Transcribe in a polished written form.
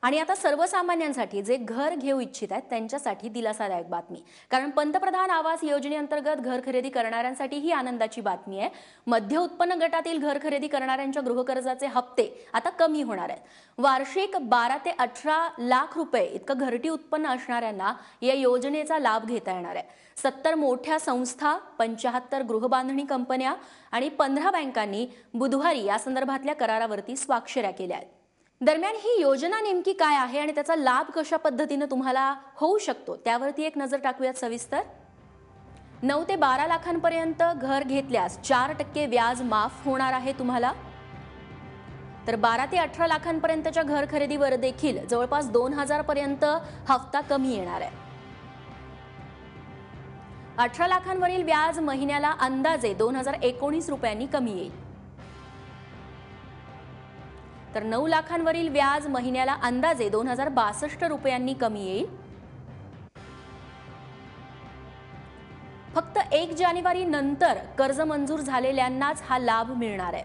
आणि आता सर्वसामान्यांसाठी जे घर घेऊ इच्छित आहेत त्यांच्यासाठी दिलासादायक बातमी. कारण पंतप्रधान आवास योजनेअंतर्गत घर खरेदी करणाऱ्यांसाठी ही आनंदाची बातमी आहे. मध्य उत्पन्न गटातील घर खरेदी करणाऱ्यांच्या गृहकर्जाचे हप्ते आता कमी होणार आहेत. वार्षिक 12 ते 18 लाख रुपये इतकं घरटी उत्पन्न असणाऱ्यांना या योजनेचा लाभ घेता येणार आहे. 70 मोठ्या संस्था, 75 गृहबांधणी कंपन्या आणि 15 बँकांनी बुधवारी या संदर्भातल्या करारावरती स्वाक्षऱ्या केल्या आहेत. दरम्यान ही योजना नेमकी काय आहे आणि त्याचा लाभ कशा पद्धतीने तुम्हाला होऊ शकतो त्यावरती एक नजर टाकूयात सविस्तर. 9 ते 12 लाखांपर्यंत घर घेतल्यास 4% व्याज माफ होणार आहे तुम्हाला. तर 12 ते 18 लाखांपर्यंतच्या घर खरेदीवर देखील जवळपास 2000 पर्यंत हप्ता कमी येणार आहे. 18 लाखांवरील व्याज महिन्याला अंदाजे 2019 रुपयांनी कमी येईल. तर 9 लाखांवरील व्याज महिन्याला अंदाजे 2062 रुपयांनी कमी येईल. फक्त 1 जानेवारी नंतर कर्ज मंजूर झालेल्यांनाच हा लाभ मिळणार आहे.